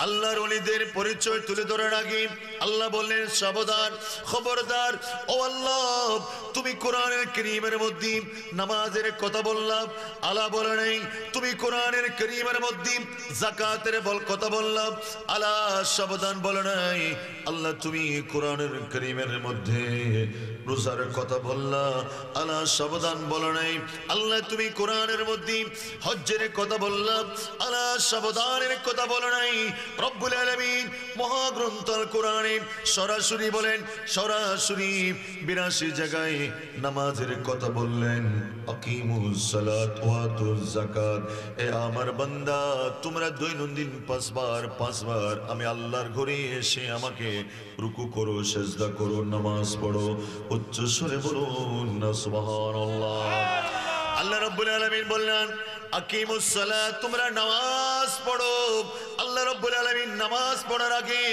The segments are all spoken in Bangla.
আল্লাহর ওলিদের পরিচয় তুলে ধরার আগে আল্লাহ বললেন, সাবধান, খবরদার, ও আল্লাহ, তুমি কোরআনের কারীমের মধ্যে নামাজের কথা বললাম, আলা বলে নাই। তুমি কোরআনের কারীমের মধ্যে যাকাতের কথা বললাম, আলা সাবধান বলে নাই। আল্লাহ তুমি কোরআনের কারীমের মধ্যে রোজার কথা বললা, আলা সাবধান বলে নাই। আল্লাহ তুমি কোরআনের মধ্যে হজ্জের কথা বললাম, আলা সাবধানের কথা বলে নাই। রব্বুল আলামিন মহাগ্রন্থ আল কোরআনে সরাসরি বলেন, সরাসরি 82 জায়গায় নামাজের কথা বললেন, আকিমুস সালাত ওয়া আতুজ যাকাত। এ আমার বান্দা, তোমরা দৈনন্দিন 5 বার আমি আল্লাহর ঘরে এসে আমাকে রুকু করো, সিজদা করো, নামাজ পড়ো। উচ্চ স্বরে বলুন না সুবহানাল্লাহ। আল্লাহ রাব্বুল আলামিন বললেন, আকিমুস সালাত, তোমরা নামাজ পড়ো। আল্লাহ রাব্বুল আলামিন নামাজ পড়ার আগে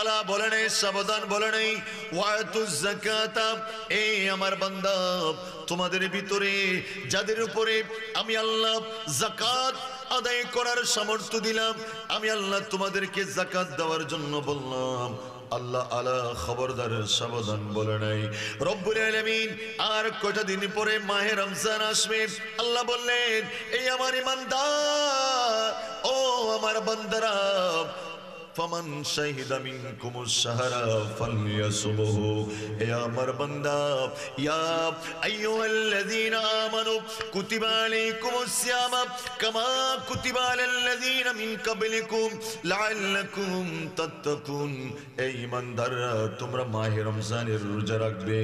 আলা বলে নাই, সাবধান বলে নাই, ওয়া আতুজ যাকাত। এই আমার বান্দা, তোমাদের ভিতরে যাদের উপরে আমি আল্লাহ যাকাত আদায় করার সামর্থ্য দিলাম, আমি আল্লাহ তোমাদেরকে যাকাত দেওয়ার জন্য বললাম, আল্লাহ আলা খবরদার, সাবধান বলে নাই। রব্বুল আলামিন আর কয়টা দিন পরে মাহে রমজান আসবে। আল্লাহ বললেন, এই আমার ইমানদার, ও আমার বান্দারা, ফামান শাহিদা মিনকুমুশ শাহরা ফালইয়াসুমহু। এ আমার বান্দা, ইয়া আইয়ুহাল্লাযীনা আমানু কুতিবা আলাইকুমুস সিয়াম কামা কুতিবা আলাল্লাযীনা মিন ক্বাবলিকুম লাআল্লাকুম তাত্তাকুন। এই ইমানদাররা, তোমরা মাহে রমজানের রোজা রাখবে।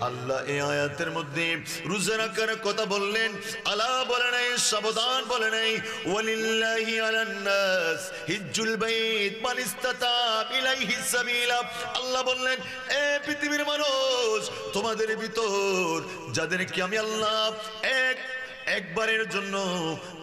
আল্লাহ এই আয়াতের মধ্যে রোজা রাখার কথা বললেন, আলা বলে নাই, সাবধান বলে নাই। ওয়ালিল্লাহি আলান নাস হিজ্জুল বাইত মান ইসতাতা ইলাইহি সাবিলা। আল্লাহ বললেন, এ পৃথিবীর মানুষ, তোমাদের ভিতর যাদেরকে আমি আল্লাহ একবারের জন্য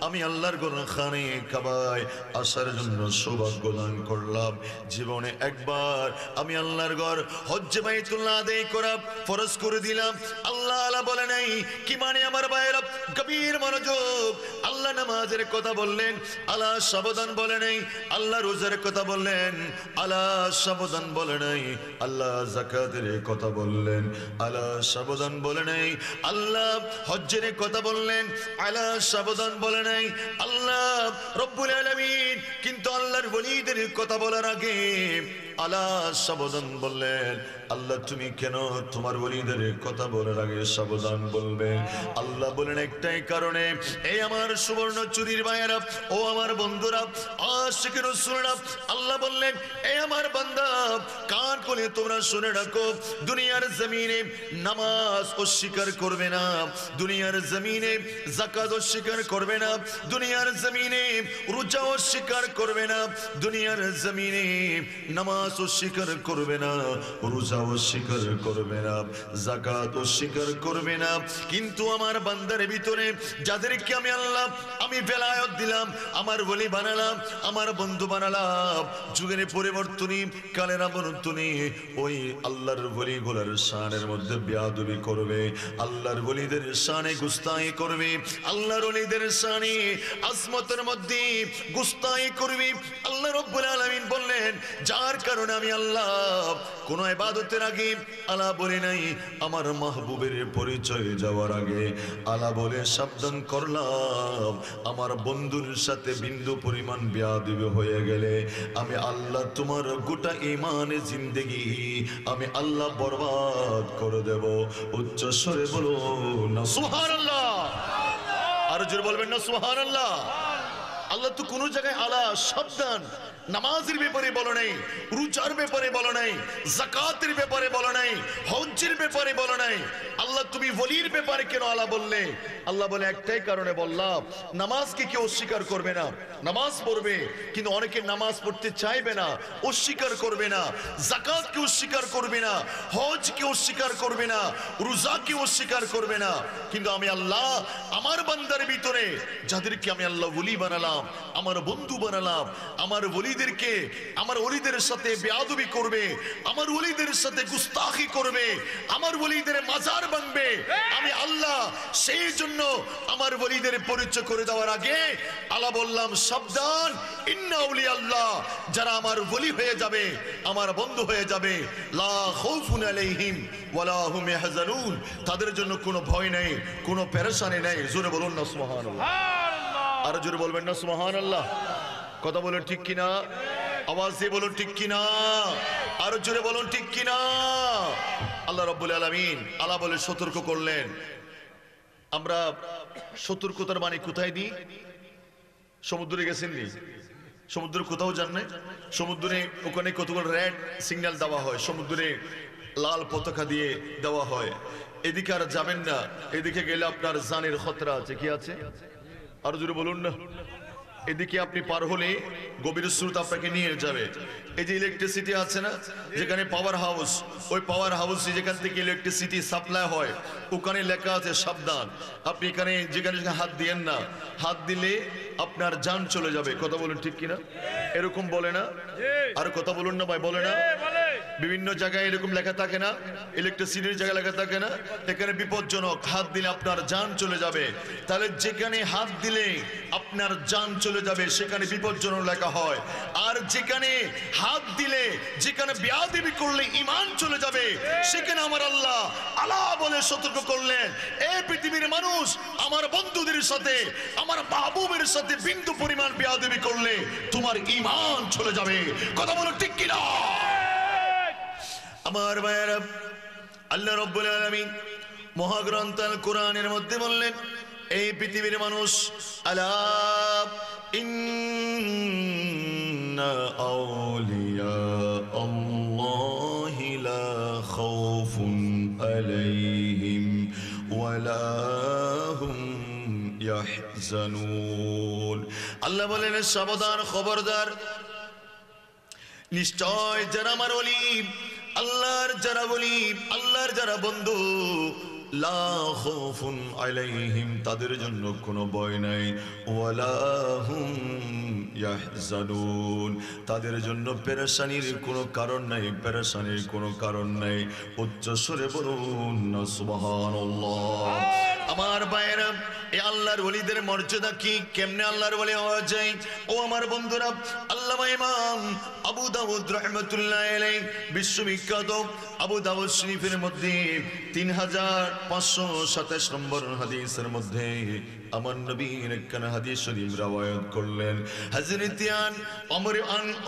আমি আল্লাহর ঘরখানে কাবায় আসার জন্য সৌভাগ্য দান করলাম, জীবনে একবার আমি আল্লাহর ঘর হজ্জে বাইতুল্লাহ আদায় করা ফরজ করে দিলাম। আল্লাহ আলা বলে নাই, কি মানে আমার ভাইয়েরা, গভীর মনোযোগ। আল্লাহ নামাজের কথা বললেন, আলা সাবধান বলে নাই। আল্লাহ রোজার কথা বললেন, আলা সাবধান বলে নাই। আল্লাহ যাকাতের কথা বললেন, আলা সাবধান বলে নাই। আল্লাহ হজ্জের কথা বললেন, আলা সাবধান বলে নাই। আল্লাহ রব্বুল আলামিন কিন্তু আল্লাহর ওলিদের কথা বলার আগে আলা সাবধান বললেন। আল্লাহ তুমি কেন তোমার ওলিদের কথা বলার আগে সাবধান বলবে? আল্লাহ বলেন, একটাই কারণে। এই আমার সুবর্ণ চুরির ভাইয়েরা, ও আমার বন্ধুরা, আশিক রাসূলরা, আল্লাহ বললেন, এই আমার বান্দা, কান খুলে তোমরা শুনে রাখো, দুনিয়ার জমিনে নামাজ অস্বীকার করবে না, দুনিয়ার জমিনে যাকাত অস্বীকার করবে না, দুনিয়ার জমিনে রোজা অস্বীকার করবে না, দুনিয়ার জমিনে নামাজ অস্বীকার করবে না, রোজা অস্বীকার করবে না, যাকাত অস্বীকার করবে না। কিন্তু আমার বান্দার ভিতরে যাদেরকে আমি আল্লাহ আমি বেলায়ত দিলাম, আমার ওলি বানালাম, আমার বন্ধু বানালাম, যুগের পরিবর্তনী, কালের আবর্তনী, ওই আল্লাহর ওলিগুলোর শানের মধ্যে বেয়াদবি করবে, আল্লাহর ওলিদের শানে গুস্তাখি করবে, আল্লাহর ওলিদের শানে আজমতের মধ্যে গুস্তাখি করবে। আল্লাহ রাব্বুল আলামিন বললেন, যার কারণে আমি আল্লাহ কোন ইবাদতের আগে আলা বলে নাই, আমার মাহবুবের পরিচয় যাওয়ার আগে আলা বলে সাবধান করলাম, আমার বন্ধুর সাথে বিন্দু পরিমাণ বেয়াদবি হয়ে গেলে আমি আল্লাহ তোমার গোটা ঈমানে জিন্দেগি আমি আল্লাহ বরবাদ করে দেব। উচ্চ স্বরে বলো না সুবহানাল্লাহ। আর জোরে বলবেন না সুবহানাল্লাহ। আল্লাহ তো কোন জায়গায় আলা সাবধান নামাজের ব্যাপারে বলে নাই, রোজার ব্যাপারে বলে নাই, যাকাতের ব্যাপারে বলে নাই, হজ্জের ব্যাপারে বলে নাই। আল্লাহ তুমি ওলির ব্যাপারে কেন আলা বললে? আল্লাহ বলে, একটাই কারণে বললাম, নামাজকে কেউ অস্বীকার করবে না, নামাজ পড়বে, কিন্তু অনেকে নামাজ পড়তে চাইবে না, অস্বীকার করবে না, যাকাতকে অস্বীকার করবে না, হজকে অস্বীকার করবে না, রোজাকে অস্বীকার করবে না। কিন্তু আমি আল্লাহ আমার বান্দার ভিতরে যাদেরকে আমি আল্লাহ ওলি বানালাম, বানালাম, আমার বন্ধু বানালাম। আমার ওলিদেরকে, আমার ওলিদের সাথে বেয়াদবি করবে, আমার ওলিদের সাথে গুস্তাখি করবে, আমার ওলিদের মাজার ভাঙবে, আমি আল্লাহ সেই জন্য আমার ওলিদের পরিচয় করে দেওয়ার আগে আল্লাহ বললাম, সাবধান, ইন্না আউলিয়া আল্লাহ, যারা আমার ওলি হয়ে যাবে, আমার বন্ধু হয়ে যাবে, লা খাউফুন আলাইহিম ওয়ালা হুম ইয়াহজানুন, তাদের জন্য কোনো ভয় নেই, কোনো পেরেশানি নেই। জোরে বলুন না সুবহানাল্লাহ। আর জোরে বলবেন না সুবহানাল্লাহ। কথা বলুন ঠিক কিনা, আওয়াজ দিয়ে বলুন ঠিক কিনা, আর জোরে বলুন ঠিক কিনা। আল্লাহ রাব্বুল আলামিন আল্লাহ বলে সতর্ক করলেন। আমরা সতর্কতার মানে কোথায় দিই? সমুদ্রে গেছেন নি? সমুদ্রে কোথাও যান নাই? সমুদ্রে ওখানে কতগুলো রেড সিগন্যাল দেওয়া হয়, সমুদ্রে লাল পতাকা দিয়ে দেওয়া হয়, এদিকে আর যাবেন না, এদিকে গেলে আপনার জানের খতরা আছে। কি আছে? আর জোরে বলুন না। এদিকে আপনি পার হলে গভীর স্রোত আপনাকে নিয়ে যাবে। এই যে ইলেকট্রিসিটি আছে না, যেখানে পাওয়ার হাউস, ওই পাওয়ার হাউসে যেখান থেকে ইলেকট্রিসিটি সাপ্লাই হয়, ওখানে লেখা আছে সাবধান, আপনি এখানে যেখানে হাত দিয়েন না, হাত দিলে আপনার জান চলে যাবে। কথা বলুন ঠিক কিনা? এরকম বলে না? আর কথা বলুন না ভাই, বলে না? বিভিন্ন জায়গায় এরকম লেখা থাকে না, ইলেকট্রিসিটির জায়গায় লেখা থাকে না, এখানে বিপজ্জনক, হাত দিলে আপনার জান চলে যাবে। তাহলে যেখানে হাত দিলে আপনার জান চলে যাবে সেখানে বিপজ্জনক লেখা হয়, আর যেখানে হাত দিলে, যেখানে বেয়াদবি করলে ঈমান চলে যাবে, সেখানে আমার আল্লাহ বলে সতর্ক করলেন, এই পৃথিবীর মানুষ আমার বন্ধুদের সাথে, আমার মাহবুবের সাথে বিন্দু পরিমাণ বেয়াদবি করলে তোমার ঈমান চলে যাবে। কথা বলো ঠিক কিনা? আমার ভাইয়েরা, আল্লাহ রাব্বুল আলামিন মহাগ্রন্থ আল কোরআনের মধ্যে বললেন, এই পৃথিবীর মানুষ, আলা ইন্না আউলিয়া আল্লাহি লা খাউফুন আলাইহিম ওয়ালা হুম ইয়াহজানুন। আল্লাহ বলেন, সাবধান, খবরদার, নিশ্চয় যারা আমার ওলি, আল্লাহর যারা ওলি, আল্লাহর যারা বন্ধু, লা খাউফুন আলাইহিম, তাদের জন্য কোনো ভয় নাই, ওয়ালা হুম ইয়াহজানুন, তাদের জন্য পেরেশানির কোনো কারণ নাই, পেরেশানির কোনো কারণ নাই। উচ্চ স্বরে বলুন না সুবহানাল্লাহ। আমার ভাইয়েরা, এই আল্লাহর ওলিদের মর্যাদা কি, কেমনে আল্লাহর ওলি হওয়া যায়? ও আমার বন্ধুরা, আল্লামা ইমাম আবু দাউদ রাহমাতুল্লাহি আলাইহি বিশ্ববিখ্যাত আবু দাউদ শরীফের মধ্যে 3527 নম্বর হাদিসের মধ্যে আমার নবীর একখানা হাদিস শরীফ রওয়ায়াত করলেন। হযরত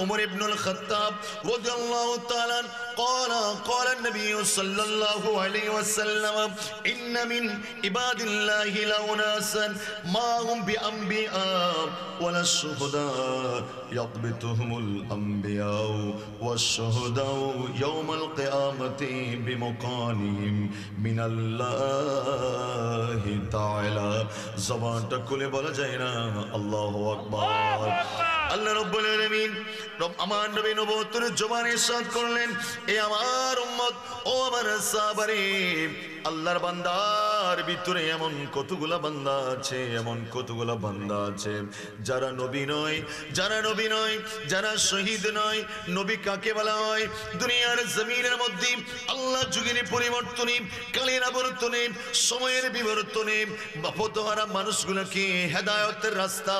উমর ইবনুল খাত্তাব রাদিয়াল্লাহু তাআলা قال النبي صلى الله عليه وسلم إن من عباد الله لأناسا ما هم بأنبياء ولا الشهداء يضبطهم الأنبياء والشهداء يوم القيامة بمقامهم من الله تعالى। জবানটা খুলে বলা যায় না আল্লাহু আকবার। আল্লাহ রাব্বুল আলামিন আমার নবী নবুয়তের জবানে ইরশাদ করলেন, এ আমার উম্মত, ও আমার সাহাবারে, আল্লাহর বান্দার ভিতরে এমন কতগুলা বান্দা আছে, এমন কতগুলা বান্দা আছে যারা নবী নয়, যারা নবী নয়, যারা শহীদ নয়। নবী কাকে বলা হয়? দুনিয়ার জমিনের মধ্যে আল্লাহ যুগের পরিবর্তনে, কালের আবর্তনে, সময়ের বিবর্তনে পথহারা মানুষগুলোকে হেদায়েতের রাস্তা,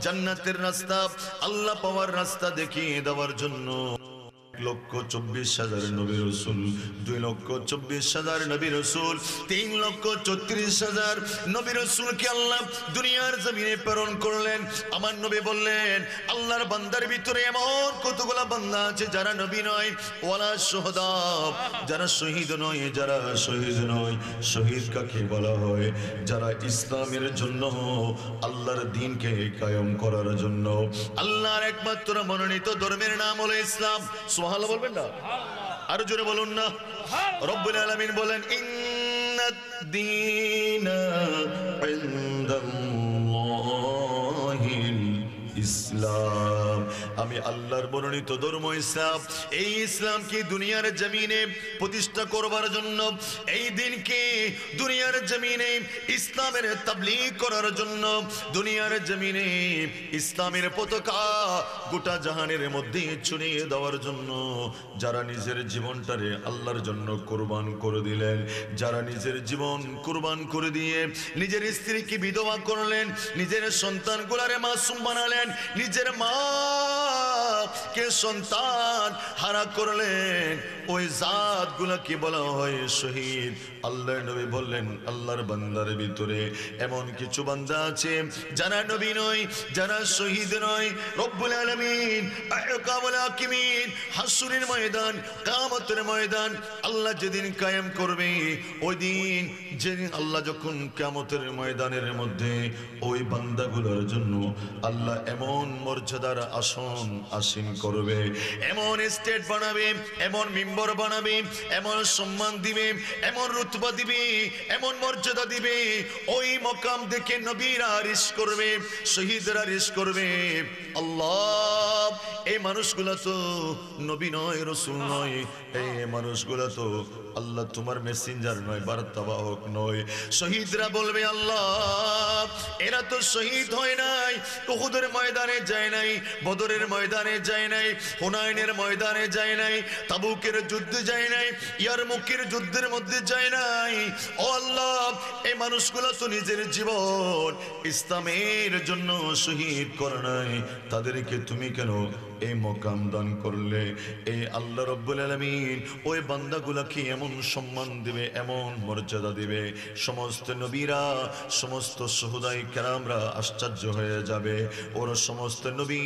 জান্নাতের রাস্তা, আল্লাহ পাওয়ার রাস্তা দেখিয়ে দেওয়ার জন্য 1,24,000 নবী রাসূল, 2,24,000 নবী রাসূল, 3,34,000 নবী রাসূলকে আল্লাহ দুনিয়ার জমিনে প্রেরণ করলেন। আমার নবী বললেন, আল্লাহর বান্দার ভিতরে এমন কতগুলা বান্দা আছে যারা নবী নয়, ওয়ালা শুহাদা, যারা শহীদ নয়, যারা শহীদ নয়। শহীদ কাকে বলা হয়? যারা ইসলামের জন্য, আল্লাহর দ্বীনকে কায়েম করার জন্য, আল্লাহর একমাত্র মনোনীত ধর্মের নাম হলো ইসলাম। সুবহানাল্লাহ বলবেন না? আরো জোরে বলুন না। রব্বুল আলামিন বলেন, ইন্নাদ দীনা ইনদাল্লাহিল ইসলাম। ইসলাম। আমি আল্লাহর মনোনীত ধর্ম ইসলাম। এই ইসলামকে দুনিয়ার জমিনে প্রতিষ্ঠা করবার জন্য, এই দিনকে দুনিয়ার জমিনে ইসলামের তাবলীগ করার জন্য, দুনিয়ার জমিনে ইসলামের পতাকা গোটা জাহানের মধ্যে ছড়িয়ে দেওয়ার জন্য যারা নিজের জীবনটারে আল্লাহর জন্য কুরবান করে দিলেন, যারা নিজের জীবন কুরবান করে দিয়ে নিজের স্ত্রীকে বিধবা করলেন, নিজের সন্তানগুলারে মাসুম বানালেন, নিজের মাকে সন্তান হারা করলেন, ওই জাতগুলাকে বলা হয় শহীদ। আল্লাহর নবী বললেন, আল্লাহর বান্দার ভিতরে এমন কিছু বান্দা আছে যারা নবী নয়, যারা শহীদ নয়। রব্বুল আলামিন আহকামুল হাকিমিন হাসরের ময়দান, কিয়ামতের ময়দান আল্লাহ যেদিন কায়েম করবে, ওই দিন যেদিন আল্লাহ যখন কিয়ামতের ময়দানের মধ্যে ওই বান্দাগুলোর জন্য আল্লাহ এমন মর্যাদার আসন আসীন করবে, এমন স্টেট বানাবে, এমন মিম্বর বানাবে, এমন সম্মান দিবে, এমন রুতবা দিবে, এমন মর্যাদা দিবে, ওই মকাম দেখে নবীরা রিস করবে, শহীদরা রিস করবে। আল্লাহ, এই মানুষগুলা তো নবী নয়, রাসূল নয়, এই মানুষগুলা তো আল্লাহ তোমার মেসেঞ্জার নয়, বার্তাবাহক নয়। শহীদরা বলবে, আল্লাহ এরা তো শহীদ হয় নাই, উহুদের ময়দানে যায় নাই, বদরের ময়দানে যায় নাই, হুনাইনের ময়দানে যায় নাই, তাবুকের যুদ্ধে যায় নাই, ইয়ারমুকের যুদ্ধের মধ্যে যায় নাই। ও আল্লাহ, এই মানুষগুলো তো নিজের জীবন ইসলামের জন্য শহীদ করে নাই, তাদেরকে তুমি কেন এই মকাম দান করলে? এই আল্লাহ রাব্বুল আলামিন ওই বান্দাগুলাকে এমন সম্মান দিবে, এমন মর্যাদা দিবে, সমস্ত নবীরা, সমস্ত শুহাদায়ে কেরামরা আশ্চর্য হয়ে যাবে। ওরা সমস্ত নবী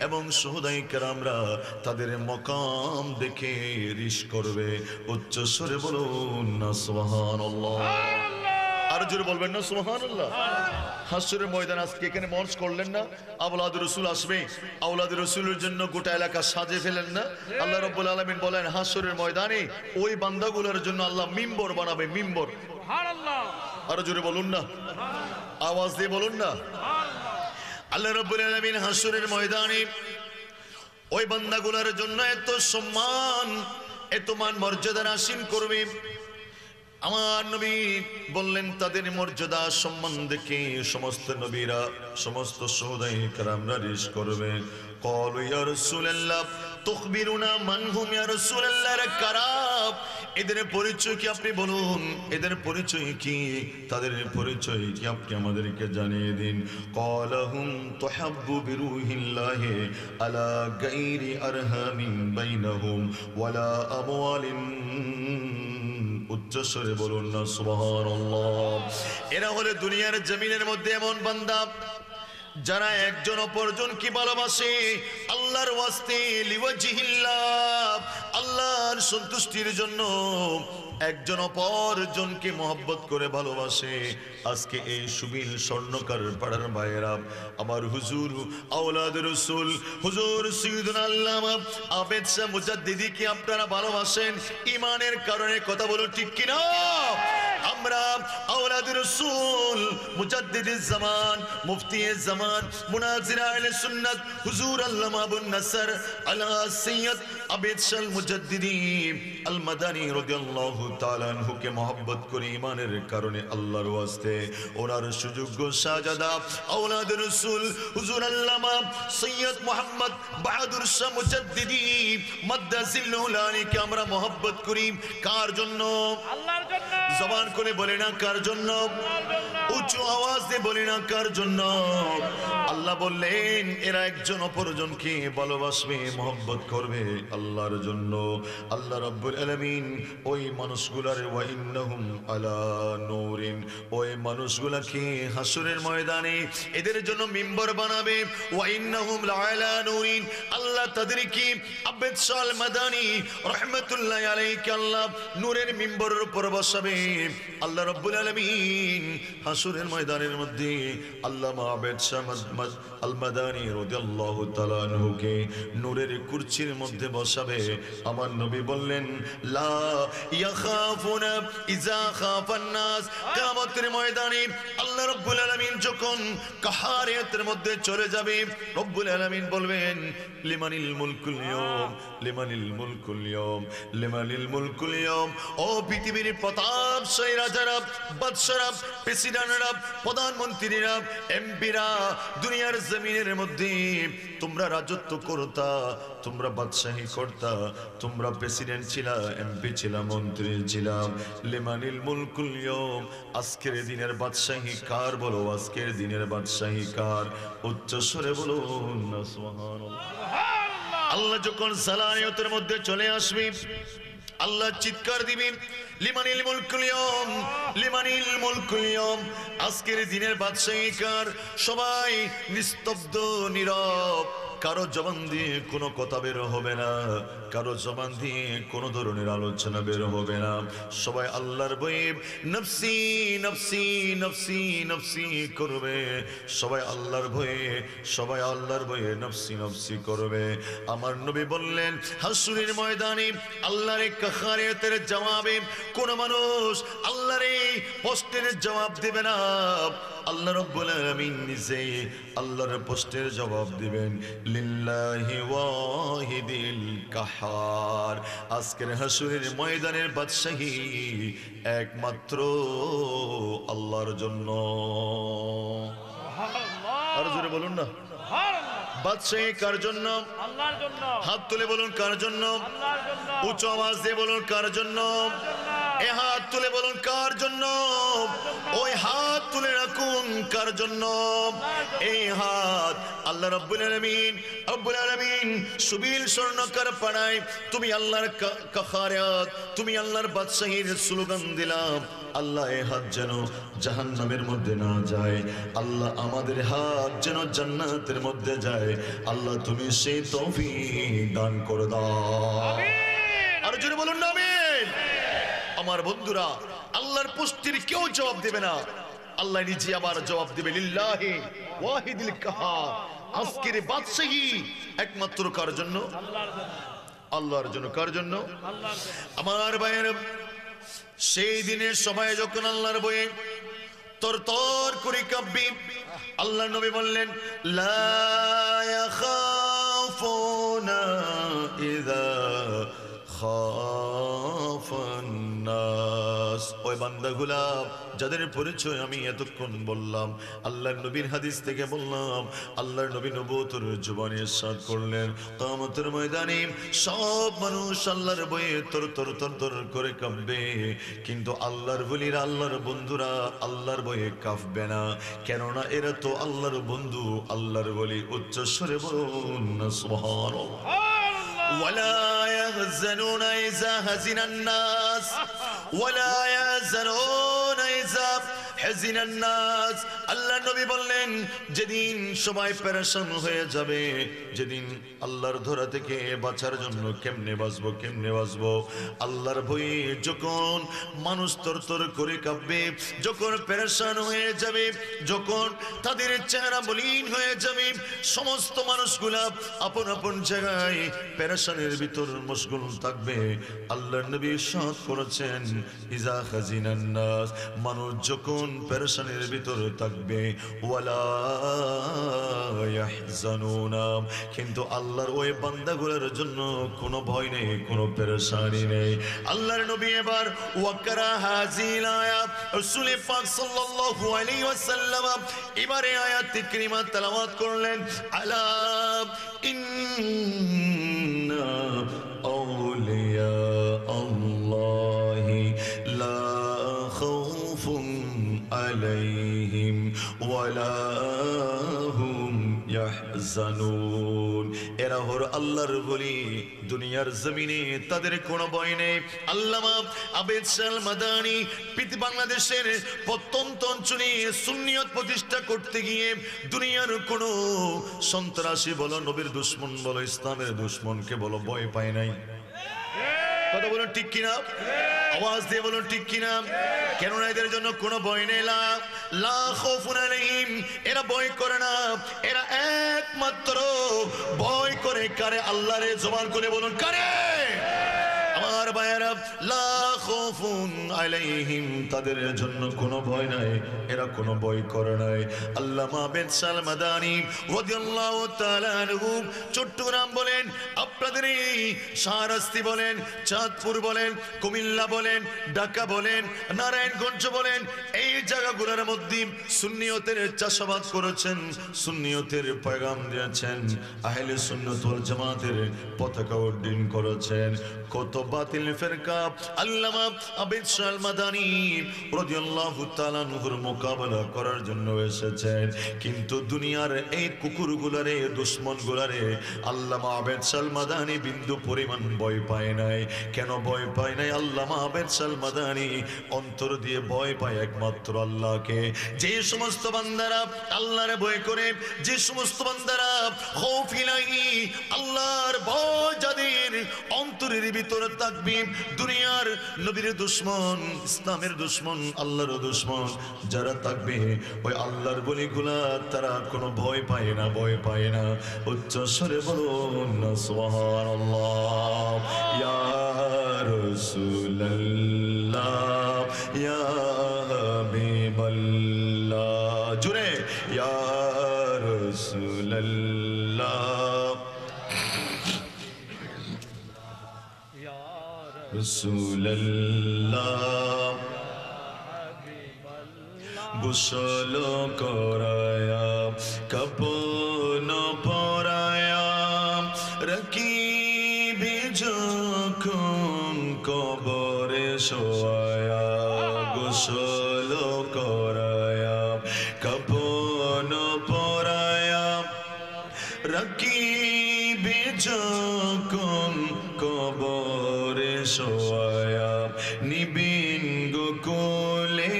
এবং শুহাদায়ে কেরামরা তাদের মকাম দেখে রিস করবে। উচ্চ স্বরে বলুন না সুবহানাল্লাহ। আর জোরে বলবেন না সুবহানাল্লাহ। হাসরের ময়দান আজকে এখানে মঞ্চ করলেন না, আওলাদুর রাসূল আসবে, আওলাদুর রাসূলের জন্য গোটা এলাকা সাজে ফেলেন না। আল্লাহ রাব্বুল আলামিন বলেন, হাসরের ময়দানে ওই বান্দাগুলোর জন্য আল্লাহ মিম্বর বানাবে, মিম্বর। সুবহানাল্লাহ। আর জোরে বলুন না, আওয়াজ দিয়ে বলুন না। আল্লাহ রাব্বুল আলামিন হাসরের ময়দানে ওই বান্দাগুলোর জন্য এত সম্মান, এত মান মর্যাদা আসীন করবে। আমার নবী বললেন, তাদের মর্যাদা সম্মান দেখে সমস্ত নবীরা, সমস্ত শুহাদায়ে কেরামরা রিস করবে। ক্বালু ইয়া রাসূলুল্লাহ তুখবিরুনা মান হুম ইয়া রাসূলুল্লাহ, কারা এদের পরিচয় কি আপনি বলুন, এদের পরিচয় কি, তাদের পরিচয় কি আপনি আমাদেরকে জানিয়ে দিন। ক্বালাহুম তুহাব্বু বিরুহিল্লাহি আলা গায়রি আরহামিন বাইনাহুম ওয়ালা আমওয়ালিন। উচ্চস্বরে বলুন না সুবহানাল্লাহ। এরা হলো দুনিয়ার জমিনের মধ্যে এমন বান্দা যারা একজন অপরজনকে ভালোবাসে আল্লাহর ওয়াস্তে, লিওয়াজহিল্লাহ, আল্লাহর সন্তুষ্টির জন্য একজন অপরজনকে মহব্বত করে ভালোবাসে। আজকে এই সুবিল স্বর্ণকার পাড়ার ভাইয়েরা, আমার হুজুর আওলাদ রাসূল হুজুর সাইয়্যিদুনা আল্লামা আবেদ শাহ মুজাদ্দিদিকে আপনারা ভালোবাসেন ঈমানের কারণে, কথা বলুন ঠিক কিনা? আমরা আওলাদ রাসূল মুজাদ্দিদিজ জামান, মুফতিয়ে জামান, মুনাজির আহলে সুন্নাত হুজুর আল্লামা আবু নাসর আলা সৈয়দ আবেদ শাহ মুজাদ্দিদি আল মাদানী রাদিয়াল্লাহু তাআলা আনহুকে মহব্বত করে ঈমানের কারণে আল্লাহর ওয়াস্তে ওনার সুযোগ্য শাহজাদা আওলাদ রাসূল হুজুর আল্লামা সৈয়দ মুহাম্মদ বাহাদুর শাহ মুজাদ্দিদি মাদ্দাজিল্লাহুল আলীকে আমরা মহব্বত করি। কার জন্য? আল্লাহর জন্য। জবান করে বলে না কার জন্য, উচ্চ আওয়াজ দিয়ে বলে না কার জন্য। আল্লাহ বললেন এরা একজন অপরজনকে ভালোবাসবে, মহব্বত করবে আল্লাহর জন্য। আল্লাহ রাব্বুল আলামিন ওই মানুষগুলার ওয়া ইন্নাহুম আলা নূরিন, ওই মানুষগুলাকে হাসরের ময়দানে এদের জন্য মিম্বর বানাবে। ওয়া ইন্নাহুম লাআলা নূরিন, আল্লাহ তাদেরকে আবেদ শাহ আল মাদানী রাহমাতুল্লাহি আলাইহি আল্লাহ নূরের মিম্বরের উপর বসাবে। আল্লাহ রাব্বুল আলামিন হাসুরের ময়দানের মধ্যে আল্লামা আবেদ শাহ আল মাদানী রাদিয়াল্লাহু তাআলা আনহুকে নূরের কুরসির মধ্যে বসাবে। আমার নবী বললেন লা ইয়াখাফুনা ইযা খাফান নাস। কিয়ামতের ময়দানে আল্লাহ রাব্বুল আলামিন যখন কাহারিয়াতের মধ্যে চলে যাবে, রব্বুল আলামিন বলবেন লিমানিল মুলকুল ইয়াউম, লিমানিল মুলকুল ইয়াউম, লিমানিল মুলকুল ইয়াউম। ও পৃথিবীর প্রতাপশালী রাজারা, বাদশারা, প্রেসিডেন্টরা, প্রধানমন্ত্রীরা, এমপিরা, দুনিয়ার জমিনের মধ্যে তোমরা রাজত্ব করতা, তোমরা বাদশাহী করতা, তোমরা প্রেসিডেন্ট ছিলা, এমপি ছিলা, মন্ত্রী ছিলাম। লিমানিল মুলকুল ইয়াউম, আজকের দিনের বাদশাহী কার বলো, আজকের দিনের বাদশাহী কার? উচ্চ স্বরে বলুন না সুবহানাল্লাহ। আল্লাহ যখন সালানিয়তের মধ্যে চলে আসবে, আল্লাহ চিৎকার দিবেন লিমানিল মুলকুল ইয়াউম, লিমানিল মুলকুল ইয়াউম, আজকের দিনের বাদশাহী কার? সবাই নিস্তব্ধ নীরব, কারো জবান দিয়ে কোনো কথা বের হবে না, কারো জবান দিয়ে কোনো ধরনের আলোচনা বের হবে না। সবাই আল্লাহর ভয়ে নফসি নফসি নফসি নফসি করবে, সবাই আল্লাহর ভয়ে, সবাই আল্লাহর ভয়ে নফসি নফসি করবে। আমার নবী বললেন হাসুরের ময়দানে আল্লাহর কাহারিয়াতের জবাবে কোন মানুষ আল্লাহর এই প্রশ্নের জবাব দেবে না। আল্লাহ রাব্বুল আলামিন নিজে আল্লাহর প্রশ্নের জবাব দিবেন লিল্লাহি ওয়াহিদিল কাহার। আজকের হাসুরের ময়দানের বাদশাহী একমাত্র আল্লাহর জন্য। আর জোরে বলুন না বাদশাহী কার জন্য? আল্লাহর জন্য। হাত তুলে বলুন কার জন্য? আল্লাহর জন্য। উচ্চ আওয়াজ দিয়ে বলুন কার জন্য? এই হাত তুলে বলুন কার জন্য? ওই হাত তুলে রাখুন কার জন্য? এই হাত আল্লাহ রাব্বুল আলামিন, রব্বুল আলামিন সুবিল স্বর্ণকার পাড়ায় তুমি আল্লাহর কাহারিয়াত, তুমি আল্লাহর বাদশাহীর স্লোগান দিলাম। আল্লাহ এই হাত যেন জাহান্নামের মধ্যে না যায়, আল্লাহ আমাদের হাত যেন জান্নাতের মধ্যে যায়। আল্লাহ তুমি সেই তৌফিক দান করে দাও। আর জোরে বলুন না আমিন। আমার বন্ধুরা, আল্লাহর পুষ্টির কেউ জবাব দেবে না, আল্লাহ নিজে আবার জবাব দেবে লিল্লাহি ওয়াহিদিল কাহার। আজকের বাদশাহী একমাত্র কার জন্য? আল্লাহর জন্য। কার জন্য? আমার ভাইয়েরা, সেই দিনে সবাই যখন আল্লাহর ভয়ে তরতর করে কাঁপবে, আল্লাহর নবী বললেন লা ইয়াখাফুনা ইযা খাফান নাস। ওই বান্দাগুলা যাদের পরিচয় আমি এতক্ষণ বললাম, আল্লাহর নবীর হাদিস থেকে বললাম, আল্লাহর নবী নবুয়তের জবানে ইরশাদ করলেন কিয়ামতের ময়দানে সব মানুষ আল্লাহর ভয়ে তরতর তরতর করে কাঁপবে, কিন্তু আল্লাহর ওলিরা, আল্লাহর বন্ধুরা আল্লাহর ভয়ে কাঁপবে না। কেননা এরা তো আল্লাহর বন্ধু, আল্লাহর ওলি। উচ্চ স্বরে বলুন সুবহানাল্লাহ। ولا يحزنون إذا حزن الناس ولا يحزنون إذا حزن الناس। আল্লাহ নবী বললেন যেদিন সবাই পেরেশান হয়ে যাবে, যেদিন আল্লাহর ধরা থেকে বাঁচার জন্য কেমনে বাঁচবো, কেমনে বাঁচবো, আল্লাহর ভয়ে যখন মানুষ তরতর করে কাঁপবে, যখন পেরেশান হয়ে যাবে, যখন তাদের চেহারা মলিন হয়ে যাবে, সমস্ত মানুষগুলা আপন আপন জায়গায় পেরেশানের ভিতর মশগুল থাকবে। আল্লাহর নবী ইরশাদ করেছেন ইজা খাজিনান নাস, মানুষ যখন পেরেশানের ভিতর থাকবে, ওয়ালা ইয়াহজানুনা, কিন্তু আল্লাহর ওই বান্দাগুলোর জন্য কোনো ভয় নেই, কোনো পেরেশানি নেই। আল্লাহর নবী এবার ওয়াকরা হাযিল আয়াত রাসূল পাক সাল্লাল্লাহু আলাইহি ওয়াসাল্লাম এবারে আয়াত কারিমা তেলাওয়াত করলেন আলা ইন্না আউলিয়া আল্লাহি লা খাউফুন আলাইহিম ওয়ালা হুম ইয়াহজানুন। এরা হলো আল্লাহর ওলি, দুনিয়ার জমিনে তাদের কোনো ভয় নেই। আল্লামা আবেদ শাহ আল মাদানী বাংলাদেশের প্রত্যন্ত অঞ্চলে সুন্নিয়ত প্রতিষ্ঠা করতে গিয়ে দুনিয়ার কোনো সন্ত্রাসী বলো, নবীর দুশ্মন বলো, ইসলামের দুশ্মনকে বলো, ভয় পায় নাই। কথা বলুন ঠিক কিনা, আওয়াজ দিয়ে বলুন ঠিক কিনা। কেননা এদের জন্য কোনো ভয় নেই, লা খাউফুন আলাইহিম, এরা ভয় করে না, এরা একমাত্র ভয় করে কারে? আল্লাহরে। জবান করে বলুন কারে? আমার ভাইয়েরা, লা খাউফুন আলাইহিম, তাদের জন্য কোনো ভয় নাই, এরা কোনো ভয় করে নাই। আল্লামা বেনসাল মাদানী রাদিয়াল্লাহু তাআলা আনহু চট্টগ্রাম বলেন, আপনাদের এই শাহরাস্তি বলেন, চাঁদপুর বলেন, কুমিল্লা বলেন, ঢাকা বলেন, নারায়ণগঞ্জ বলেন, এই জায়গাগুলোর মধ্যে সুন্নিয়তের চাষাবাদ করেছেন, সুন্নিয়তের পয়গাম দিয়েছেন, আহলে সুন্নাত ওয়াল জামাতের পতাকা উড্ডীন করেছেন। কত বাতিল ফিরকা আল্লামা বেনসাল মাদানী রাদিয়াল্লাহু তাআলা আনহুর মোকাবেলা করার জন্য এসেছেন। কিন্তু দুনিয়ার এই কুকুরগুলারে, দুশ্মনগুলারে আল্লামা বেনসাল মাদানী বিন্দু পরিমাণ ভয় পায় নাই। কেন ভয় পায় নাই? আল্লামা বেনসাল মাদানী অন্তর দিয়ে ভয় পায় একমাত্র আল্লাহকে। যে সমস্ত বান্দারা আল্লাহরে ভয় করে, যে সমস্ত বান্দারা খৌফ ইলাহি, আল্লাহর ভয় যাদের অন্তরের ভিতরে থাকবে, দুনিয়ার নবীর দুশ্মন, ইসলামের দুশ্মন, আল্লাহর দুশ্মন যারা থাকবে, ওই আল্লাহর বলিগুলা তারা কোনো ভয় পায় না, ভয় পায় না। উচ্চ স্বরে বলুন না সুবহানাল্লাহ। ইয়া রাসূলুল্লাহ, ইয়া হাবিবাল্লাহ, জুড়ে ইয়া রাসূলুল্লাহ, রাসূলুল্লাহ, গোসল করায়া, কাপন পরায়া, রাখিবি যখন কবরে শোয়া, গোসল করায়া, কাপন পরায়া, রাখিবি যখন কবরে শোয়া, নিবিন গোকুলে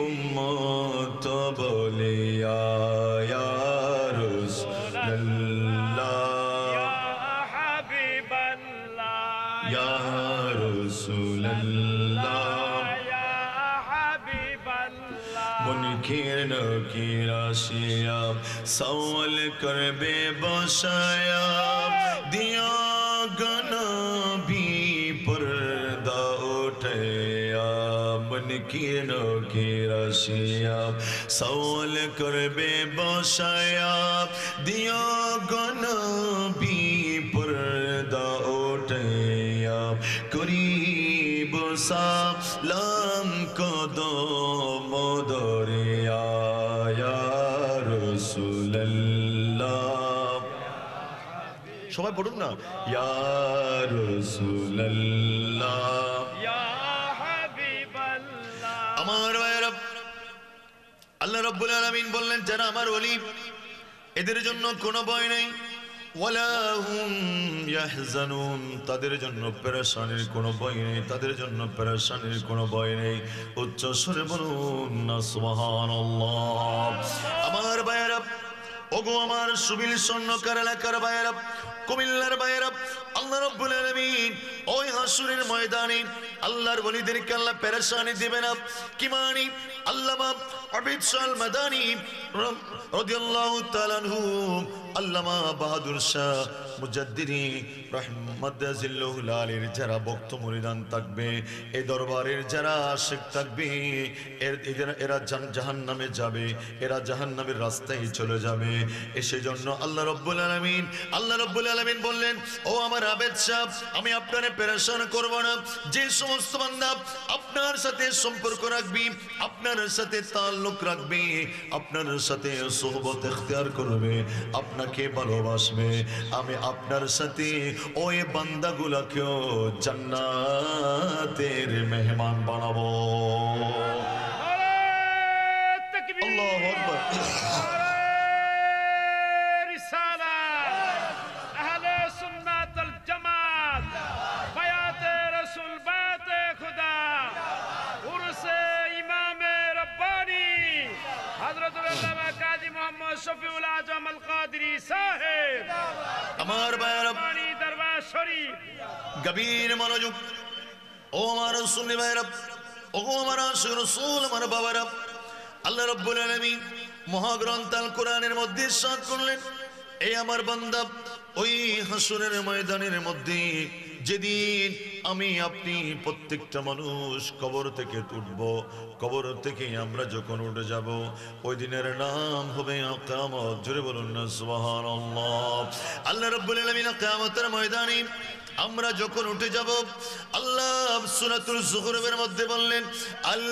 উম্মত বলিয়া, ইয়া রাসূলুল্লাহ, ইয়া রাসূলুল্লাহ, মুনকির নকির আসিয়া সওয়াল করবে বসায়া, দিয়া গনবি পর্দা উঠায়া, মুনকির নকির আসিয়া সওয়াল করবে বসায়া, দিয়া গনবি পর্দা উঠায়া, করিব সালাম কদম দরিয়া, ইয়া রাসূলুল্লাহ, সবাই পড়ুন না, ইয়া রাসূলুল্লাহ, ইয়া হাবিবাল্লাহ। আমার ভাইরা, আল্লাহ রাব্বুল আলামিন বললেন, যারা আমার ওলি এদের জন্য কোনো ভয় নেই, ওয়ালা হুম ইয়াহজানুন, তাদের জন্য পেরেশানির কোনো ভয় নেই, তাদের জন্য পেরেশানির কোনো ভয় নেই। উচ্চ স্বরে বলুন না সুবহানাল্লাহ। আমার ভাইরা, ওগো আমার সুবিল স্বর্ণকার এলাকার ভাইরা, কুমিল্লার ভাইরা, আল্লাহ রাব্বুল আলামিন ওই হাসরের ময়দানে আল্লাহর ওলিদেরকে আল্লাহ পেরেশানি দিবে না। কি মানি? আল্লামা বেনসাল মাদানী রাদিয়াল্লাহু তাআলা আনহু, আল্লামা বাহাদুর শাহ মুজাদ্দিদি রাহমাতুল্লাহিল আলাইহির যারা ভক্ত মুরিদান থাকবে, এই দরবারের যারা আশিক থাকবে, এরা জাহান্নামে যাবে, এরা জাহান্নামের রাস্তায় চলে যাবে। সেজন্য আল্লাহ রাব্বুল আলামিন বললেন, ও আমার আবেদ সাহেব, আমি আপনারে পেরেশান করব না। যে সমস্ত বান্দা আপনার সাথে সম্পর্ক রাখবি, আপনার সাথে তাল্লুক রাখবি, আপনার সাথে সোহবত ইখতিয়ার করবে, আপনাকে ভালোবাসবে, আমি আপনার সাথে ওই বান্দাগুলোকেও জান্নাতের মেহমান বানাবো। আল্লাহু আকবার। শফিউল আজম আল কাদরি সাহেব, আমার ভাইরা, দরবার শরীফ। গভীর মনোযোগ। ও আমার সুন্নি ভাইরা, ও আমার আশিক রাসূল, আমার বাবারা, আল্লাহ রাব্বুল আলামিন মহাগ্রন্থ আল কোরআনের মধ্যে ইরশাদ করলেন, এই আমার বান্দা, ওই হাসরের ময়দানের মধ্যে যেদিন আমি আপনি প্রত্যেকটা মানুষ কবর থেকে উঠব, কবর থেকে আমরা যখন উঠে যাব, ওই দিনের নাম হবে কিয়ামত। জোরে বলুন না সুবহানাল্লাহ। আল্লাহ রাব্বুল আলামিন কিয়ামতের ময়দানে আমরা যখন উঠে যাব, আল্লাহ সূরাতুল যুখরুফের মধ্যে বললেন, আল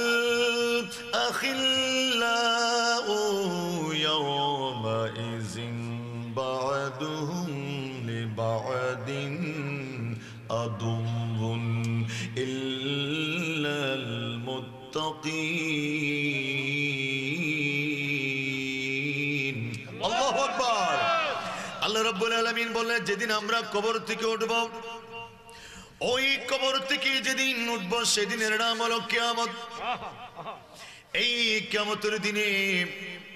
আখিল্লাউ ইয়াওমা ইযিন বা'দুহুম লিবা'দিন আদুউন ইল্লাল মুত্তাকিন। আল্লাহু আকবার। আল্লাহ রাব্বুল আলামিন বললেন, যেদিন আমরা কবর থেকে উঠব, ওই কবর থেকে যেদিন উঠব সেদিনের নাম হলো কিয়ামত। এই কিয়ামতের দিনে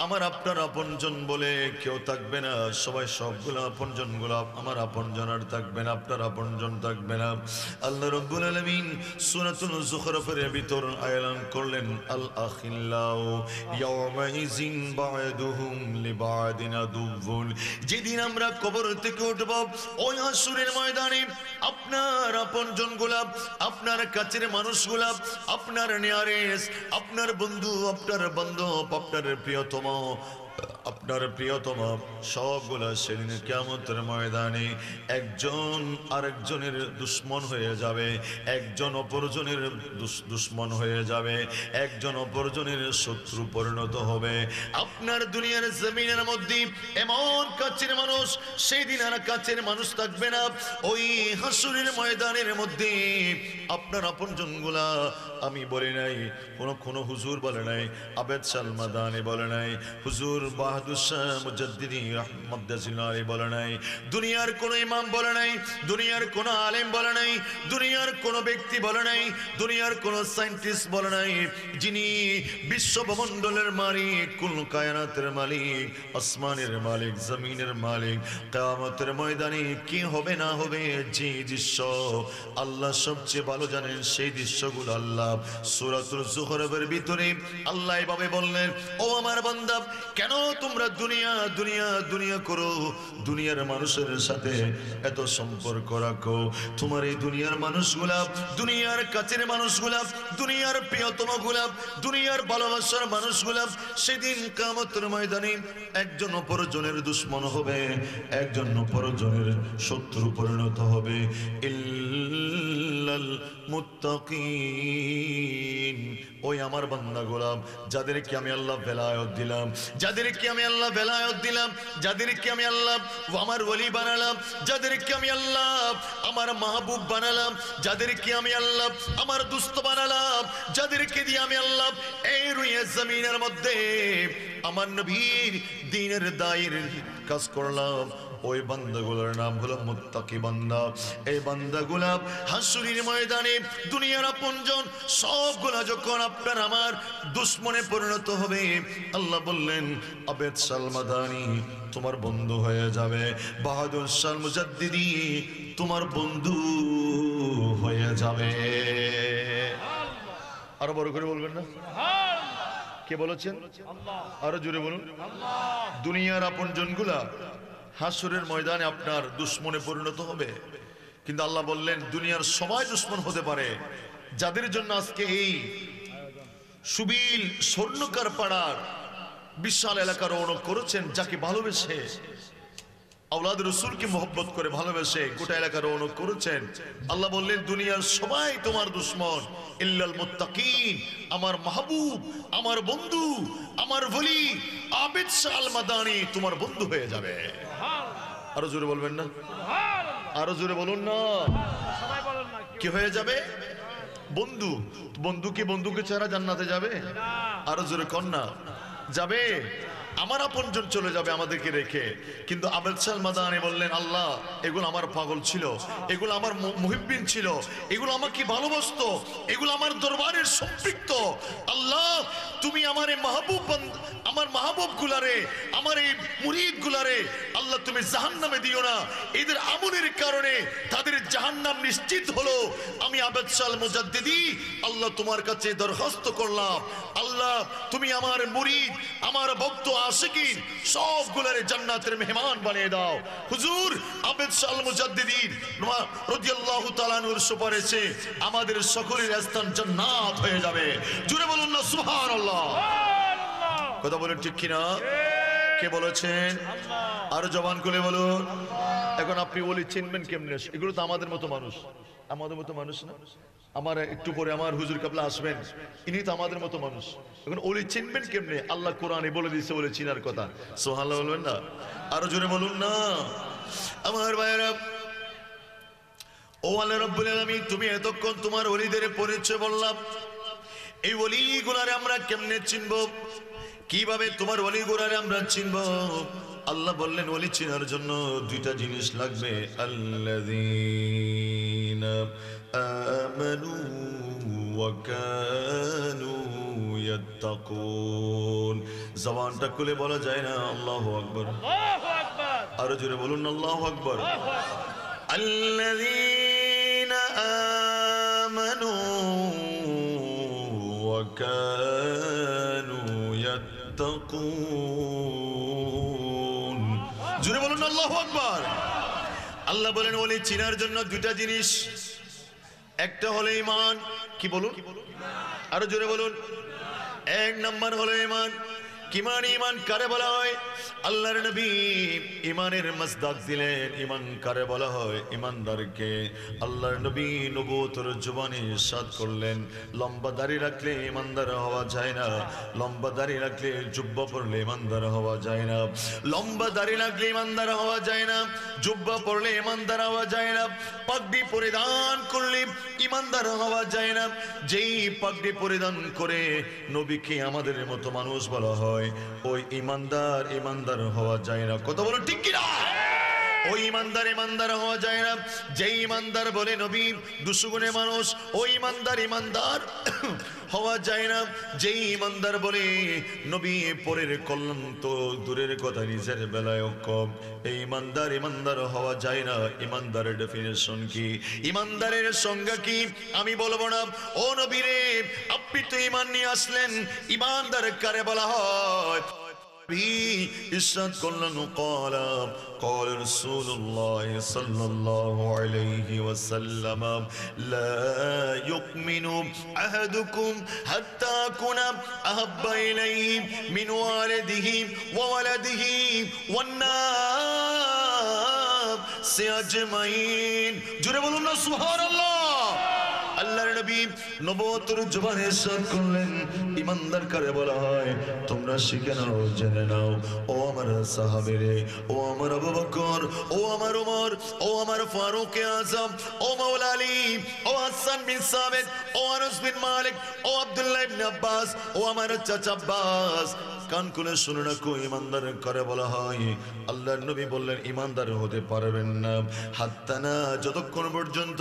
আমার আপনার আপনজন বলে কেউ থাকবে না, সবাই সবগুলো আপনজন গুলো আমার আপনজন আর থাকবে না, আপনার আপনজন থাকবে না। আল্লাহ রাব্বুল আলামিন সূরাতুল যুখরুফের ভিতর এলান করলেন, আল আখিল্লাউ ইয়াওমা ইযিন বা'দুহুম লিবা'দিন আদুউন। যেদিন আমরা কবর থেকে উঠব, ওই হাসরের ময়দানে আপনার আপনজন গুলা, আপনার কাছের মানুষগুলা, আপনার নিয়ারেস, আপনার বন্ধু, আপনার বান্ধব, আপনার প্রিয়তম, আপনার প্রিয়তম সবগুলা সেদিন কিয়ামতের ময়দানে একজন আরেকজনের দুশ্মন হয়ে যাবে, একজন অপরজনের দুশ্মন হয়ে যাবে, একজন অপরজনের শত্রু পরিণত হবে। আপনার দুনিয়ার জমিনের মধ্যে এমন কাছের মানুষ, সেই দিন আর কাছের মানুষ থাকবে না। ওই হাসরের ময়দানের মধ্যে আপনার আপনজনগুলা, আমি বলি নাই, কোনো হুজুর বলে নাই, আবেদ সালমাদানি বলে নাই, হুজুর বাহাদুর শাহ মুজাদ্দিদি রাহমাতুল্লাহি আলাইহি বলে নাই, দুনিয়ার কোন ইমাম বলে নাই, দুনিয়ার কোন আলেম বলে নাই, দুনিয়ার কোন ব্যক্তি বলে নাই, দুনিয়ার কোন সায়েন্টিস্ট বলে নাই, যিনি বিশ্ব ব্রহ্মাণ্ডের মালিক, কুল কায়নাতের মালিক, আসমানের মালিক, জমিনের মালিক, কিয়ামতের ময়দানে কি হবে না হবে, যে দৃশ্য আল্লাহ সবচেয়ে ভালো জানেন, সেই দৃশ্যগুলো আল্লাহ সূরাতুল যুখরুফের ভিতরে আল্লাহ এভাবে বললেন, ও আমার বান্দা, কেন তোমরা দুনিয়া দুনিয়া দুনিয়া করো, দুনিয়ার মানুষের সাথে এত সম্পর্ক রাখো? তোমার এই দুনিয়ার মানুষগুলা, দুনিয়ার কাছের মানুষগুলা, দুনিয়ার প্রিয়তম গুলা, দুনিয়ার ভালোবাসার মানুষগুলা সেদিন কিয়ামতের ময়দানে একজন অপরজনের দুশ্মন হবে, একজন অপরজনের শত্রু পরিণত হবে। ইল্লাল মুত্তাকিন, ওই আমার বান্দা গোলাম, যাদেরকে আমি আল্লাহ বেলায়ত দিলাম, যাদেরকে আমি আল্লাহ বেলায়ত দিলাম, যাদেরকে আমি আল্লাহ আমার ওলি বানালাম, যাদেরকে আমি আল্লাহ আমার মাহবুব বানালাম, যাদেরকে আমি আল্লাহ আমার দুস্ত বানালাম, যাদেরকে দিয়ে আমি আল্লাহ এই রুয়ে জমিনের মধ্যে আমার নবীর দ্বীনের দায়ের কাজ করলাম, ওই বান্দাগুলোর নাম হলো মুত্তাকি বান্দা। এই বান্দাগুলা হাসরের ময়দানে দুনিয়ার আপনজন সবগুলা যখন আপনার আমার দুশ্মনে পরিণত হবে, আল্লাহ বললেন, আবেদ সালমাদানি তোমার বন্ধু হয়ে যাবে, বাহাদুর শাহ মুজাদ্দিদি তোমার বন্ধু হয়ে যাবে। আরো বড় করে বলবেন না? কে বলেছেন? আরো জোরে বলুন। দুনিয়ার আপনজনগুলা হাসরের ময়দানে আপনার দুশ্মনে পরিণত হবে, কিন্তু আল্লাহ বললেন দুনিয়ার সবাই দুশ্মন হতে পারে, যাদের জন্য আজকে এই সুবিল স্বর্ণকার পাড়ার বিশাল এলাকার রৌনক করেছেন, যাকে ভালোবেসে আওলাদ রাসূলকে মহব্বত করে ভালোবেসে গোটা এলাকার রৌনক করেছেন, আল্লাহ বললেন দুনিয়ার সবাই তোমার দুশ্মন, ইল্লাল মুত্তাকিন, আমার মাহবুব, আমার বন্ধু, আমার ওলি আবেদ সালমাদানি তোমার বন্ধু হয়ে যাবে। আরো জোরে বলবেন না? আরো জোরে বলুন না। কি হয়ে যাবে? বন্ধু। বন্ধুকে ছাড়া জান্নাতে যাবে? আরো জোরে কন্যা যাবে? আমার আপনজন চলে যাবে আমাদেরকে রেখে। কিন্তু আবেদ শাহ মাদানী বললেন, আল্লাহ এগুলো আমার পাগল ছিল, এগুলো আমার মুহিব্বিন ছিল, এগুলো আমাকে ভালোবাসতো, এগুলো আমার দরবারের সম্পৃক্ত। আল্লাহ তুমি আমার এই মাহবুব, আমার মাহবুব গুলারে, আমার এই মুরিদ গুলারে আল্লাহ তুমি জাহান্নামে দিও না। এদের আমলের কারণে তাদের জাহান্নাম নিশ্চিত হলো। আমি আবেদ শাহ মুজাদ্দিদি আল্লাহ তোমার কাছে দরখাস্ত করলাম, আল্লাহ তুমি আমার মুরিদ, আমার ভক্ত আশিকিন সবগুলারে জান্নাতের মেহমান বানিয়ে দাও। হুজুর আবেদ শাহ মুজাদ্দিদি রাদিয়াল্লাহু তাআলা আনহুর সুপারিশে আমাদের সকলের স্থান জান্নাত হয়ে যাবে। জোরে বলুন না সুবহানাল্লাহ। কথা বলেন ঠিক কিনা? কে বলেছেন? আরো জবান খুলে বলুন। এখন আপনি ওলি চিনবেন কেমনে? এগুলো তো আমাদের মতো মানুষ, আমাদের মতো মানুষ না। আমার একটু পরে আমার হুজুর কাবলা আসবেন, ইনি তো আমাদের মতো মানুষ। এখন ওলি চিনবেন কেমনে? আল্লাহ কোরআনে বলে দিয়েছে ওলি চিনার কথা। সুবহানাল্লাহ বলবেন না? আরো জোরে বলুন না। আমার ভাইরা, ও আল্লাহ রাব্বুল আলামিন তুমি এতক্ষণ তোমার ওলিদের পরিচয় বললাম, এই ওলিগুলারে আমরা কেমনে চিনবো, কিভাবে তোমার ওলিগুলারে আমরা চিনবো? আল্লাহ বললেন ওলি চিনার জন্য দুইটা জিনিস লাগবে। আল্লাযীনা আমানু ওয়া কানু ইয়াত্তাকুন। জবানটা খুলে বলা যায় না আল্লাহু আকবার? আল্লাহু আকবার। আরো জোরে বলুন আল্লাহু আকবার। আল্লাযীনা আমানু ওয়া কানু ইয়াত্তাকুন। জোরে বলুন আল্লাহু আকবার। আল্লাহ বলেন ওলি চিনার জন্য দুইটা জিনিস, একটা হলো ঈমান। কি বলুন? আরো জোরে বলুন। এক নাম্বার হলো ঈমান। কিমান ঈমান কারে বলা হয়? আল্লাহর নবী ঈমানের মাসদাক দিলেন। ঈমান কারে বলা হয়? ঈমানদারকে। আল্লাহর নবী নবুয়তের জবানে ইরশাদ করলেন, লম্বা দাড়ি রাখলে ঈমানদার হওয়া যায় না, লম্বা দাড়ি রাখলে জুব্বা পরলে ঈমানদার হওয়া যায় না, লম্বা দাড়ি রাখলে ঈমানদার হওয়া যায় না, জুব্বা পরলে ঈমানদার হওয়া যায় না, পাগড়ি পরিধান করলে ঈমানদার হওয়া যায় না। যেই পাগড়ি পরিধান করে নবীকে আমাদের মতো মানুষ বলা হয়, ওই ঈমানদার ঈমানদার হওয়া যায় না। কথা বলো ঠিক কিনা? ওই ঈমানদার ঈমানদার হওয়া যায় না। যেই ঈমানদার বলে নবী দুশগুণে মানুষ, ওই ঈমানদার ঈমানদার হওয়া যায় না। যেই ঈমানদার বলে নবী পরের কল্যাণ তো দূরের কথা, নিজের বেলায় কম, এই ঈমানদার ঈমানদার হওয়া যায় না। ঈমানদারের ডেফিনেশন কি? ঈমানদারের সংজ্ঞা কি আমি বলবো না। ও নবী রে, আপনি তো ঈমান নিয়ে আসলেন, ঈমানদার কারে বলা হয়? ইরশাদ করলেন, قال رسول الله صلى الله عليه وسلم لا يؤمن أحدكم حتى أكون أحب إليه من والده وولده والناس أجمعين। জোরে বলুন না সুবহানাল্লাহ। আল্লাহর নবী নবুয়তের জবানে ইরশাদ করলেন, ঈমানদার কারে বলা হয়? তোমরা শিখে নাও, জেনে নাও। ও আমার সাহাবীরে, ও আমার আবু বকর, ও আমার ওমর, ও আমার ফারুক আযম, ও মাওলা আলী, ও হাসান বিন সাবিত, ও আনাস বিন মালিক, ও আব্দুল্লাহ ইবনে আব্বাস, ও আমার চাচা আব্বাস, কান খুলে শুনে রাখো, ঈমানদার কারে বলা হয়? আল্লাহর নবী বললেন, ঈমানদার হতে পারবেন না হাত্তা না, যতক্ষণ পর্যন্ত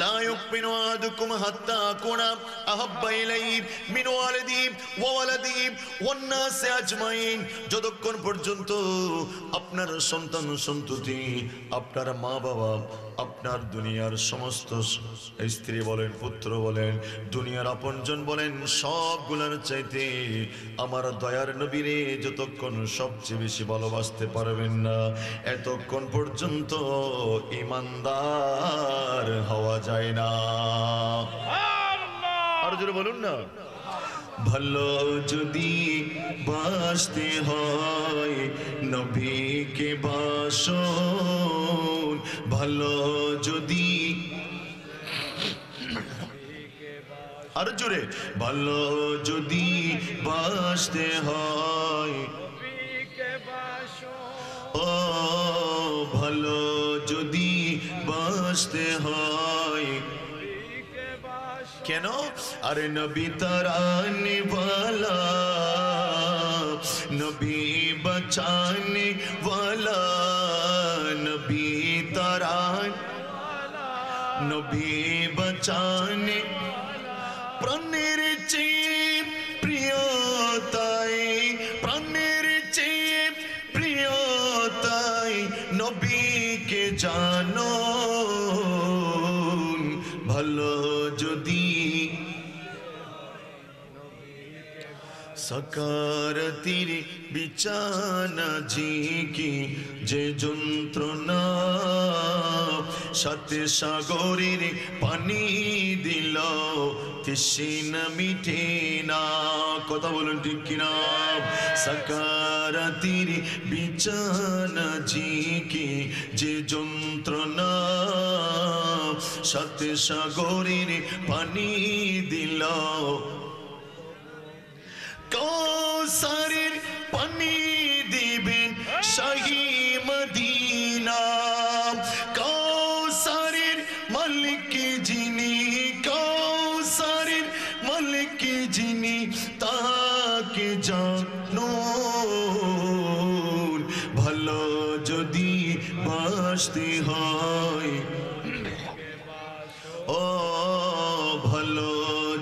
লা ইউমিনু আহাদুকুম হাত্তা আকুনা আহাব্বা ইলাইহি মিন ওয়ালিদিহি ওয়া ওয়ালাদিহি ওয়ান নাসি আজমাইন, যতক্ষণ পর্যন্ত আপনার সন্তান সন্ততি, আপনার মা বাবা, আপনার দুনিয়ার সমস্ত স্ত্রী বলেন, পুত্র বলেন, দুনিয়ার আপনজন বলেন, সবগুলোর চাইতে আমার দয়ার নবীরে যতক্ষণ সবচেয়ে বেশি ভালোবাসতে পারবেন না, এতক্ষণ পর্যন্ত ঈমানদার হওয়া যায় না। আর জোরে বলুন না। ভালো যদি বাসতে হয় নবীকে বাসুন, ভালো যদি, আর জোরে, ভালো যদি বাসতে হয়, ও ভালো যদি বাসতে হয়, কেন? আরে নবী তারানে वाला नबी बचाने वाला नबी तरान नबी बचाने प्राणेर চেয়ে প্রিয়তাই प्राणेर চেয়ে প্রিয়তাই নবীকে জানো ভালো যদি সাকারতির বিছানা ঝিকি যে যন্ত্রণা সাথে সাগরের পানি দিল তৃষ্ণা মিটে না কথা বলুন ঠিক কিনা সাকারতির বিছানা ঝিকি যে যন্ত্রণা সাথে সাগরের পানি দিল কৌসারের পানি দিবেন শাহী মদিনা কৌসারের মালিক যিনি কৌসারের মালিক যিনি তাকে জানো ভালো যদি বাসতে হয় ও ভালো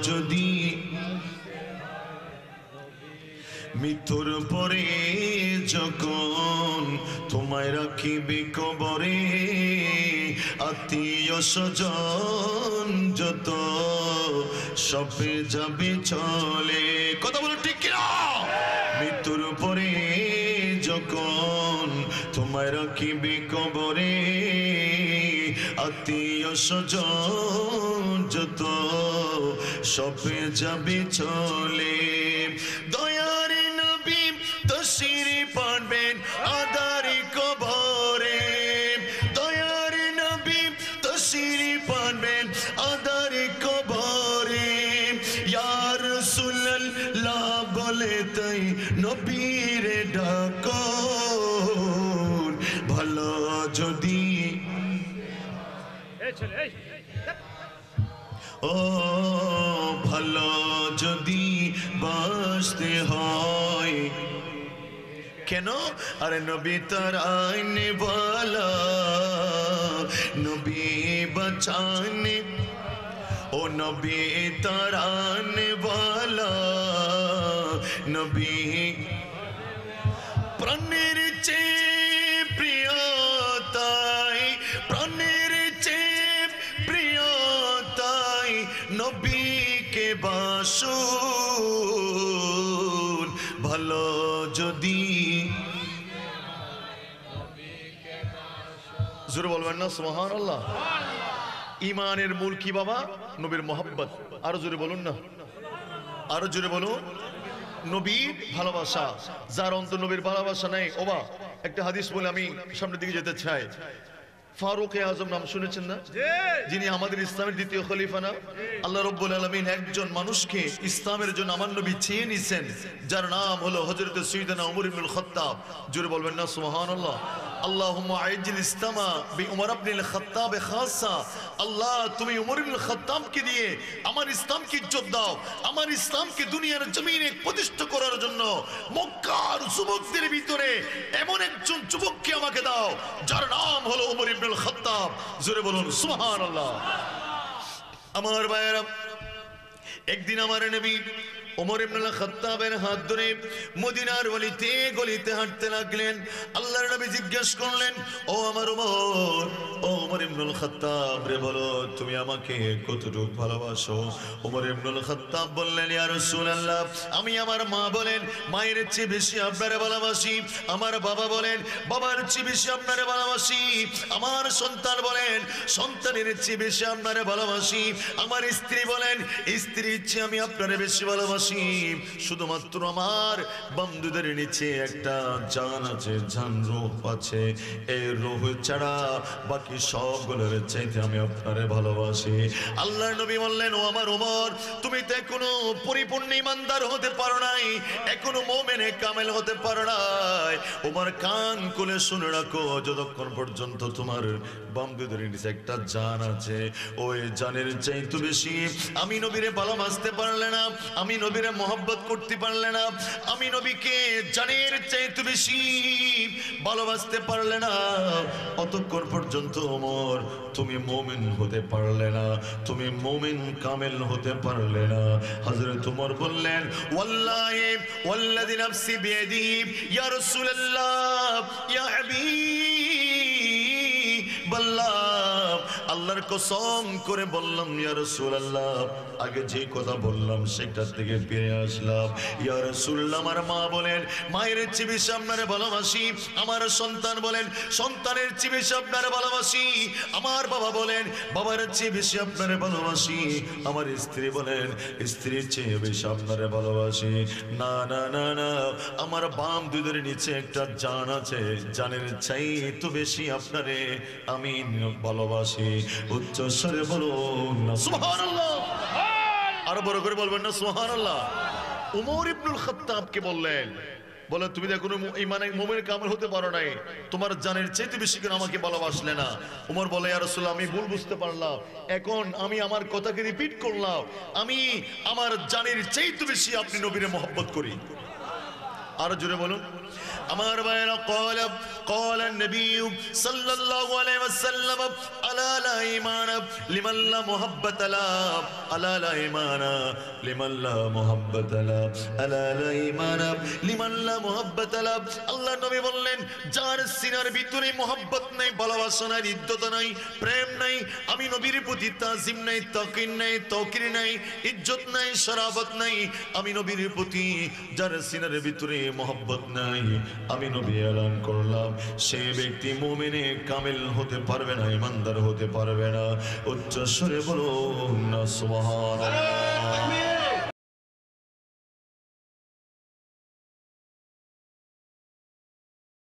যদি মৃত্যুর পরে যখন তোমায় রাখিবে কবরে আত্মীয় স্বজন যত সবে যাবে চলে কথা বলো ঠিক কিনা মৃত্যুর পরে যখন তোমায় রাখিবে কবরে আত্মীয় স্বজন যত সবে যাবে চলে দয়ার নবী তশরিফ পাবেন আদারি কবরে দয়ার নবী তশরিফ পাবেন আদারি কবরে ইয়া রাসূলুল্লাহ বলে তাই নবীর ডাকো ভালো যদি ও ভালো যদি বাসতে হয় কেন আরে নবী তারানে वाला নবী বাঁচানে ও নবী তারানে वाला নবী প্রাণের চেয়ে প্রিয়তাই প্রাণের চেয়ে প্রিয়তাই নবীকে বাসুন ভালো যদি জোরে বলবেন না সুবহানাল্লাহ ঈমানের মূল কি বাবা নবীর মোহাব্বত আরো জোরে বলুন না আরো জোরে বলুন নবীর ভালোবাসা যার অন্তর নবীর ভালোবাসা নাই ওবা একটা হাদিস বলে আমি সামনের দিকে যেতে চাই ফারুক আজম নাম শুনেছেন না যিনি আমাদের ইসলামের দ্বিতীয় খলিফা না আল্লাহ রাব্বুল আলামিন একজন মানুষকে ইসলামের জন্য আমার নবী চেয়ে নিয়েছেন যার নাম হলো হযরত সাইয়েদনা ওমর ইবনুল খাত্তাব জোরে বলবেন না সুবহানাল্লাহ আল্লাহুম্মা আইজিল ইসলামা বি ওমর ইবনুল খাত্তাব খাসা আল্লাহ তুমি ওমর ইবনুল খাত্তাবকে দিয়ে আমার ইসলামকে ইজ্জত দাও আমার ইসলামকে দুনিয়ার জমিনে প্রতিষ্ঠা করার জন্য মক্কার যুবকদের ভিতরে এমন একজন যুবককে আমাকে দাও যার নাম হলো ওমর ইবনুল খাত্তাব জোরে বলুন সুবহানাল্লাহ আমার ভাইরা একদিন আমার নবী ওমর ইবনুল খাত্তাবের হাত ধরে মদিনার গলিতে গলিতে হাঁটতে লাগলেন আল্লাহর নবী জিজ্ঞেস করলেন ও আমার ওমর ইবনুল খাত্তাব রে বলো তুমি আমাকে কতটুকু ভালোবাসো ওমর ইবনুল খাত্তাব বললেন ইয়া রাসূলুল্লাহ আমি আমার মা বলেন মায়ের চেয়ে বেশি আপনারে ভালোবাসি আমার বাবা বলেন বাবার চেয়ে বেশি আপনারে ভালোবাসি আমার সন্তান বলেন সন্তানের চেয়ে বেশি আপনারে ভালোবাসি আমার স্ত্রী বলেন স্ত্রীর চেয়ে আমি আপনারে বেশি ভালোবাসি শুধুমাত্র আমার বন্ধুদের নিচে একটা জান আছে জান রূহ আছে এই রূহ ছাড়া বাকি সবগুলোর চাইতে আমি আপনারে ভালোবাসি আল্লাহর নবী বললেন ও আমার ওমর তুমি তো এখনো পরিপূর্ণ ঈমানদার হতে পারো নাই এখনো মুমিনে কামেল হতে পারো নাই ওমর কান খুলে শুনে রাখো যতক্ষণ পর্যন্ত তোমার বন্ধুদের নিচে একটা জান আছে ওই জানের চাইতে বেশি আমি নবীরে ভালোবাসতে পারলে না আমি নবীর মহব্বত করতে পারলে না, আমি নবীকে জানের চাইতে বেশি ভালোবাসতে পারলে না, অতঃক্ষণ পর্যন্ত ওমর তুমি মুমিন হতে পারলে না, তুমি মুমিন কামেল হতে পারলে না। হযরত ওমর বললেন, ওয়াল্লাহি ওয়াল্লাযী নাফসি বিয়াদি ইয়া রাসূলুল্লাহ ইয়া হাবিবাল্লাহ, আল্লাহর কসম করে বললাম ইয়া রাসূলুল্লাহ, আগে যে কথা বললাম সেটার থেকে ফিরে আসলাম। ইয়া রাসূলুল্লাহ, আমার মা বলেন মায়ের চেয়ে বেশি আপনারে ভালোবাসি, আমার সন্তান বলেন সন্তানের চেয়ে বেশি আপনারে ভালোবাসি, আমার বাবা বলেন বাবার চেয়ে বেশি আপনারে ভালোবাসি, আমার স্ত্রী বলেন স্ত্রীর চেয়ে বেশি আপনারে ভালোবাসি। না না না না, আমার বাম দুধের নিচে একটা জান আছে, জানের চাইতে বেশি আপনারে আমি ভালোবাসি। উচ্চ স্বরে বলুন না সুবহানাল্লাহ, আরো বড় করে বলবেন না সুবহানাল্লাহ। উমর ইবনুল খাত্তাবকে বললেন, বলে তুমি দেখো ইমানে মুমিন কামেল হতে পারো নাই, তোমার জানের চাইতে বেশি করে আমাকে ভালোবাসলে না। উমর বলে ইয়া রাসূলুল্লাহ, আমি ভুল বুঝতে পারলাম, এখন আমি আমার কথাকে রিপিট করলাম, আমি আমার জানের চাইতে বেশি আপনি নবীরে মহব্বত করি। আর জোরে বলুন আমার ভাইরা। قال النبي صلى الله عليه وسلم الا لا ايمان لمن لا محبه له، الا لا ايمان لمن لا محبه له، الا لا ايمان لمن لا محبه له। আল্লাহ নবী বললেন, যার সিনার ভিতরে মহব্বত নাই, ভালোবাসা নাই, ইজ্জত নাই, প্রেম নাই, আমি নবীর প্রতি তাজিম নাই, তাকির নাই, তওকির নাই, ইজ্জত নাই, শরাফত নাই, আমি নবীর প্রতি যার সিনার ভিতরে মহব্বত নাই, আমি নবী এলান করলাম সে ব্যক্তি মুমিনে কামিল হতে পারবে না, ইমানদার হতে পারবে না। উচ্চ স্বরে বলুন না সুবহানাল্লাহ।